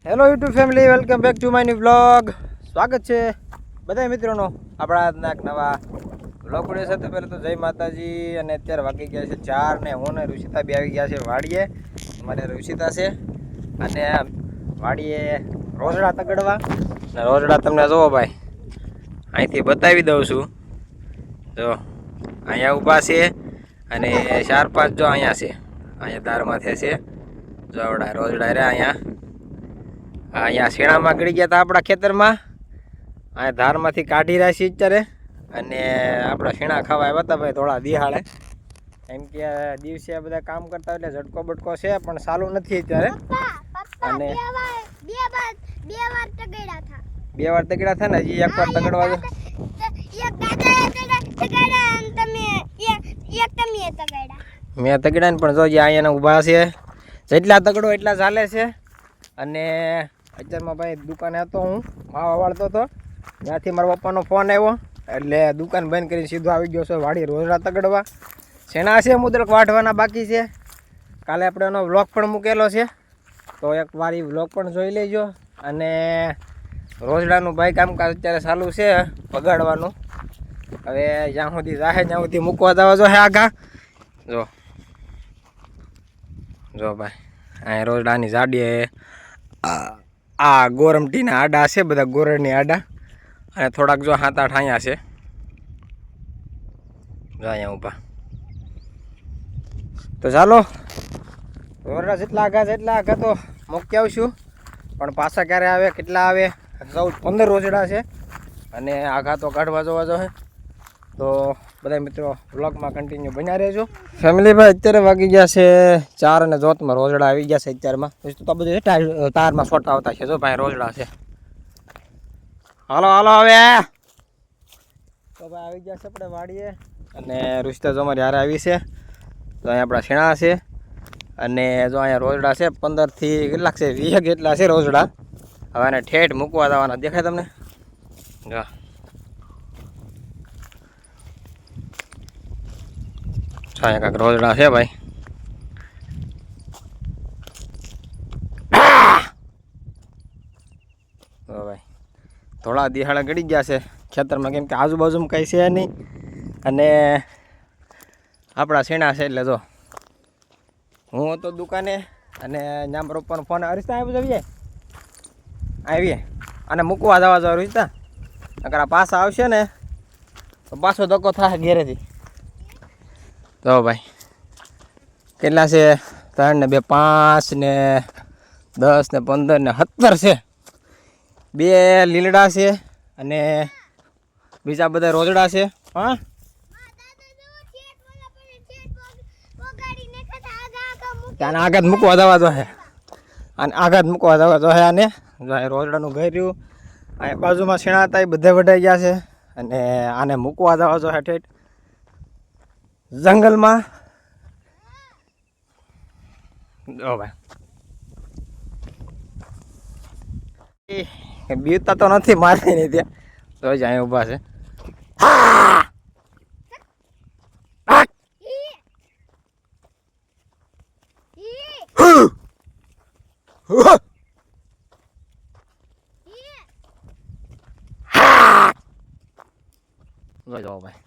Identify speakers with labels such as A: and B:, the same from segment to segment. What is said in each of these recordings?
A: Hello YouTube family, welcome back to my new vlog. સ્વાગત છે બધા મિત્રોનો આપણા આજના એક નવા વ્લોગ વિડીયો સાથે. પહેલાં તો જય માતાજી. અને અત્યારે વાગી ગયા છે 4 ને હું ને ઋષિતા બી આવી ગયા છે વાડીએ. અમારે ઋષિતા છે અને વાડીએ રોજડા તગડવા. અને રોજડા તમને જોવો ભાઈ અહીંથી બતાવી દઉં છું. જો અહીંયા ઊભા છે અને 4-5 જો અહીંયા છે, અહીંયા દારમાંથી છે. જો આવડા રોજડા રહ્યા અહીંયા શેણામાં ગળી ગયા હતા આપણા ખેતરમાં. અહીંયા ધારમાંથી કાઢી રહ્યા છીએ અત્યારે. અને આપણા શેણા ખાવા આવ્યા હતા ભાઈ થોડા દિહાળે. એમ કે દિવસે બધા કામ કરતા એટલે ઝટકો બટકો છે પણ ચાલુ નથી અત્યારે. અને બે વાર તગડ્યા હતા ને, હજી એક વાર તગડવા દો. મેં તગડ્યા ને પણ જો અહીંયા ઊભા છે. જેટલા તગડો એટલા ચાલે છે. અને અત્યારમાં ભાઈ દુકાને હતો, હું માવા વાળતો હતો, ત્યાંથી મારા પપ્પાનો ફોન આવ્યો એટલે દુકાન બંધ કરીને સીધો આવી ગયો છે વાડી રોજડા તગડવા. શેણા છે મુદ્રક વાઢવાના બાકી છે. કાલે આપણે એનો વ્લોગ પણ મૂકેલો છે, તો એક વાર એ વ્લોગ પણ જોઈ લેજો. અને રોજડાનું ભાઈ કામકાજ અત્યારે ચાલુ છે પગાડવાનું. હવે જ્યાં સુધી જાહે ત્યાં સુધી મૂકવા જવા જો હે આઘા. જો ભાઈ અહીંયા રોજડાની જાડી આ ગોરમટીના આડા છે, બધા ગોરડની આડા. અને થોડાક જો 7-8 અહીંયા છે. જો અહીંયા ઊભા. તો ચાલો રોજડા જેટલા આઘા તો મૂકી આવશું. પણ પાછા ક્યારે આવે, કેટલા આવે, 14-15 રોજડા છે. અને આઘા તો કાઢવા જોવા જો હે. તો બધા મિત્રો વ્લોગમાં કન્ટિન્યુ બન્યા રહેજો. ફેમિલી ભાઈ અત્યારે વાગી ગયા છે 4 અને જોતમાં રોજડા આવી ગયા છે અત્યારમાં. તો બધું તારમાં છોટા આવતા છે. જો ભાઈ રોજડા છે. હાલો હવે તો ભાઈ આવી ગયા છે આપણે વાડીએ. અને રુસ્તા જો અમારી હારે આવી છે. તો અહીંયા આપણા શેણા છે. અને જો અહીંયા રોજડા છે 15 થી કેટલાક છે, 20 જેટલા છે રોજડા. હવે આને ઠેઠ મૂકવા જવાના દેખાય તમને. જો અહીંયા કાંઈક રોજડા છે ભાઈ. ભાઈ થોડા દિહાળા ગળી ગયા છે ખેતરમાં, કેમ કે આજુબાજુમાં કંઈ છે નહીં. અને આપણા શેણા છે એટલે જો હું હતો દુકાને અને નામ રોપવાનો ફોન હરીશતા આવીએ અને મૂકવા જવા જો હરીશતા. નકર આ પાછા આવશે ને તો પાછો ધક્કો થાય ઘેરેથી. તો ભાઈ કેટલા છે? 3 ને 2 5 ને 10 ને 15 ને 17 છે. 2 લીલડા છે અને બીજા બધા રોજડા છે. હા ત્યાં આગળ મૂકવા જવા જો હે, અને આગળ મૂકવા જવા જો હે. આને રોજડાનું ઘર રહ્યું. અહીંયા બાજુમાં શેણા હતા એ બધા વઢાઈ ગયા છે. અને આને મૂકવા જવા જો હે ઠેઠ જંગલમાં. જો ભાઈ બીવતા તો નથી, મારે નહીં ત્યાં. તો જ અહીંયા ઊભા છે. જો ભાઈ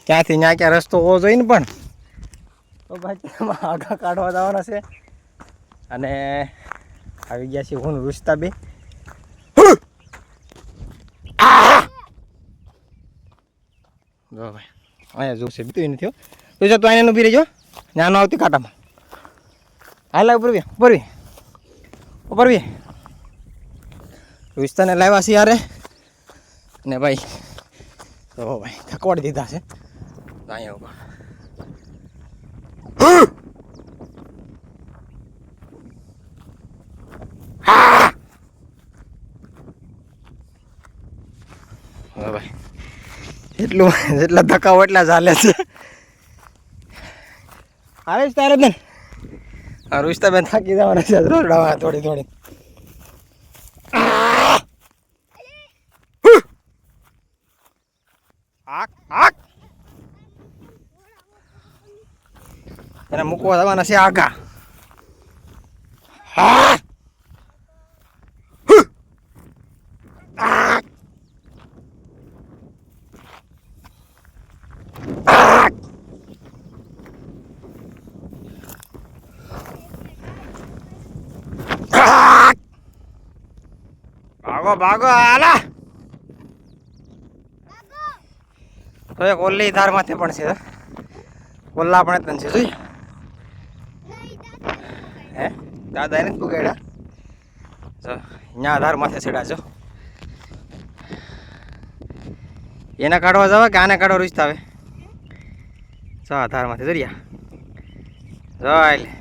A: ક્યાંથી ત્યાં ક્યાં રસ્તો હોવો જોઈએ ને. પણ તો ભાઈ તેમાં આગા કાઢવા જવાના છે. અને આવી ગયા છે હું રુસ્તા બે. જો ભાઈ અહીંયા જોશે બીતું નથી. તો તો અહીંયા ઊભી રહેજો, ત્યાં ન આવતી કાંટામાં. હાલા ઉપરવી રુસ્તાને લાવ્યા છે યારે. ને ભાઈ તો ભાઈ થકવાડી દીધા છે. અહીંયા ઉપર ભાઈ જેટલા ધક્કાઓ એટલા ચાલે છે. આવે છે તારે બેન? હા રુસ્તા બેન થાકી જવાના છે રોજડા થોડી. આક આક એને મૂકવા જવાના છે આગા. હા ભાગો ભાગો આલા. તો એક ઓલી ધાર માથે પણ છે, ઓલા પણ તન છે જોઈ. હે દાદા એને પકડ્યા જો ન્યા ધાર માથે ચડ્યા છો. એને કાઢવા જવા કે આને કાઢવા રૂચતા આવે? જો ધાર માથે દરિયા જો એટલે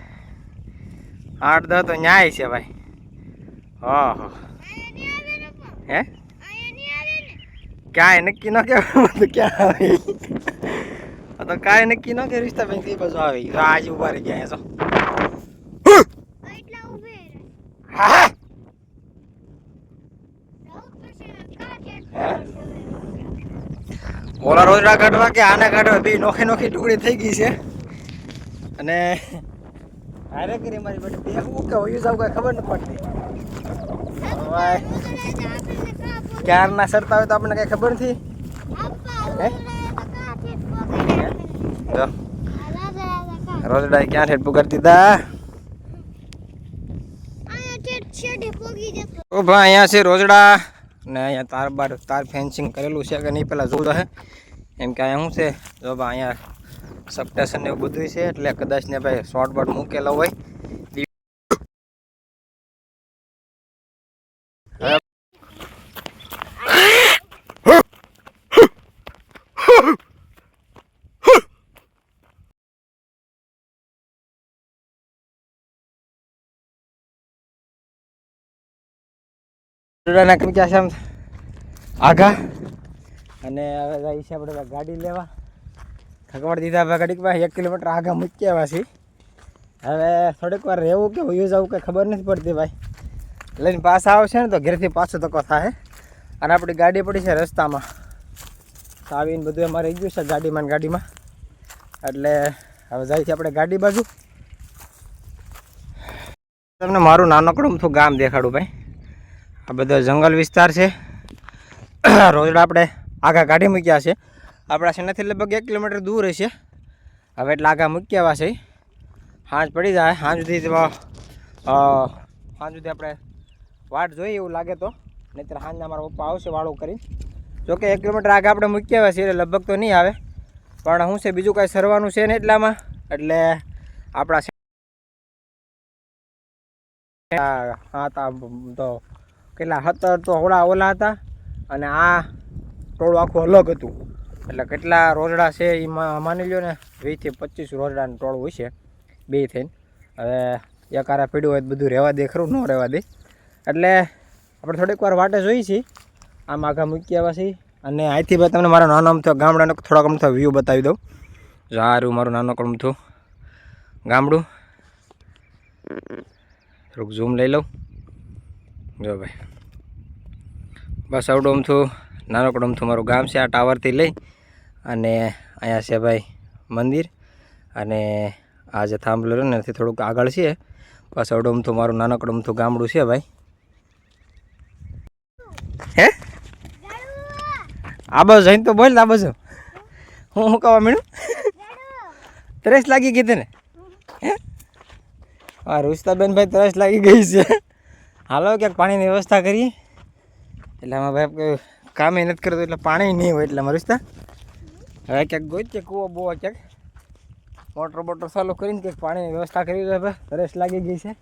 A: 8-10 તો ન્યાય છે ભાઈ. હા હા હે ક્યાંય નક્કી ન કહેવાય ક્યાં આવે તો કાંઈ નક્કી ન કે રિશ્તા બેન કઈ બાજુ આવે. આજ ઉભા રહી ગયા છો. હા ઓલા રોજડા કાઢવા કે આને કાઢવા બે નોખી નોખી ટુકડી થઈ ગઈ છે. અને હારે કરી મારી બેટી દેખવું કે હોય જાવ કઈ ખબર ન પડતી. ક્યારના સરતા હોય તો આપણને કઈ ખબર નથી. હે રોજડા ક્યાં ઠેઠ પુગાડી દીધા. ઓ ભાઈ અહીંયા છે રોજડા ને અહીંયા તાર ફેન્સિંગ કરેલું છે કે નહીં પેલા જોવું હે. એમ કે અહીંયા શું છે જો ભાઈ અહીંયા સબસ્ટેશન એવું બધું છે એટલે કદાચ ને ભાઈ શોર્ટ બોર્ડ મૂકેલો હોય. નાખી ક્યાં છે આમ આઘા અને હવે જાય છે આપણે ગાડી લેવા. થકવાડી દીધા હવે ગાડી પાસે 1 કિલોમીટર આગા મૂકી આવ્યા છીએ. હવે થોડીક વાર રહેવું કે વયું જવું કંઈ ખબર નથી પડતી ભાઈ. લઈને પાછા આવશે ને તો ઘરેથી પાછો ધક્કો થાય. અને આપણી ગાડી પડી છે રસ્તામાં આવીને બધું અમારે રહી ગયું છે ગાડીમાં એટલે હવે જાય છે આપણે ગાડી બાજુ. તમને મારું નાનકડું થોડું ગામ દેખાડું ભાઈ. આ બધો જંગલ વિસ્તાર છે. રોજડા આપણે આગા ગાડી મૂક્યા છે. આપણા શેનાથી લગભગ 1 કિલોમીટર દૂર હશે. હવે એટલે આગા મૂકી આવ્યા છે. સાંજ પડી જાય સાંજ સુધી આપણે વાટ જોઈએ એવું લાગે તો. નહીંતર સાંજના મારા પપ્પા આવશે વાળું કરી. જોકે 1 કિલોમીટર આગળ આપણે મૂકી આવ્યા છીએ એટલે લગભગ તો નહીં આવે. પણ શું છે બીજું કાંઈ સરવાનું છે ને એટલામાં એટલે આપણા હતા તો કેટલા 17 તો ઓલા હતા અને આ ટોળું આખું અલગ હતું. એટલે કેટલા રોજડા છે એમાં માની લો ને 20 થી 25 રોજડાનું ટોળું હોય છે બે થઈને. હવે એક આરા પીડ્યું હોય તો બધું રહેવા દે ખરું ન રહેવા દે એટલે આપણે થોડીક વાર વાટે જોઈ છીએ. આમ આગા મૂકી આવ્યા છીએ અને અહીંથી ભાઈ તમને મારો નાનો અમથો ગામડાનો થોડોક અમથો વ્યૂ બતાવી દઉં. સારું મારું નાનો અમથું ગામડું થોડુંક ઝૂમ લઈ લઉં. જો ભાઈ બસ આવડું અમથું નાનકડું અમથું મારું ગામ છે. આ ટાવરથી લઈ અને અહીંયા છે ભાઈ મંદિર અને આ જે થાંભલો રહ્યો ને એનાથી થોડુંક આગળ છે. બસ આવડું અમથું મારું નાનકડું અમથું ગામડું છે ભાઈ. હે આ બાજુ જઈને તો બોલ. આ બાજુ હું કહેવા મીણું તરસ લાગી ગઈ તને? હે હા રૂચતાબેન ભાઈ તરસ લાગી ગઈ છે. હાલો ક્યાંક પાણીની વ્યવસ્થા કરીએ. એટલે આમાં ભાઈ કામે નથી કરતું એટલે પાણી નહીં હોય એટલે રૂચતા હવે ક્યાંક ગોઈ કૂવો બુવો ક્યાંક મોટર બોટર ચાલુ કરીને ક્યાંક પાણીની વ્યવસ્થા કરી દે. ભાઈ તરસ લાગી ગઈ છે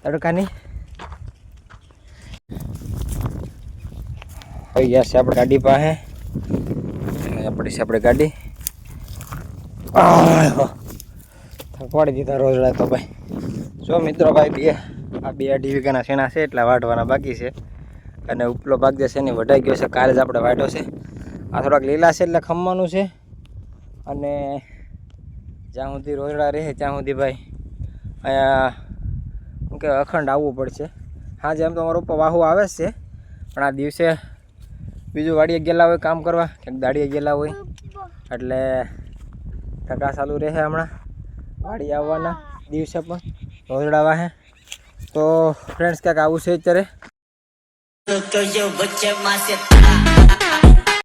A: તડકાની. આવી ગયા છે આપણે ગાડી પાસે. આપણી છે આપણે ગાડી. થકવાડી દીધા રોજડા તો ભાઈ. જો મિત્રો ભાઈ આ 2.5 વીઘાના શેણા છે એટલા વાઢવાના બાકી છે. અને ઉપલો ભાગ જે છે ને વઢાઈ ગયો છે. કાલે જ આપણે વાઢ્યો છે. આ થોડાક લીલા છે એટલે ખમવાનું છે. અને જ્યાં સુધી રોજડા રહે ત્યાં સુધી ભાઈ અહીંયા શું કે અખંડ આવવું પડશે. હા જેમ તો મારા ઉપર વાહુ આવે જ છે પણ આ દિવસે બીજું વાડીએ ગયેલા હોય કામ કરવા, એક દાડીએ ગયેલા હોય, એટલે ટકા ચાલુ રહે હમણાં વાડી આવવાના દિવસે પણ રોજડા વાહે. તો ફ્રેન્ડ્સ ક્યાંક આવું છે અત્યારે.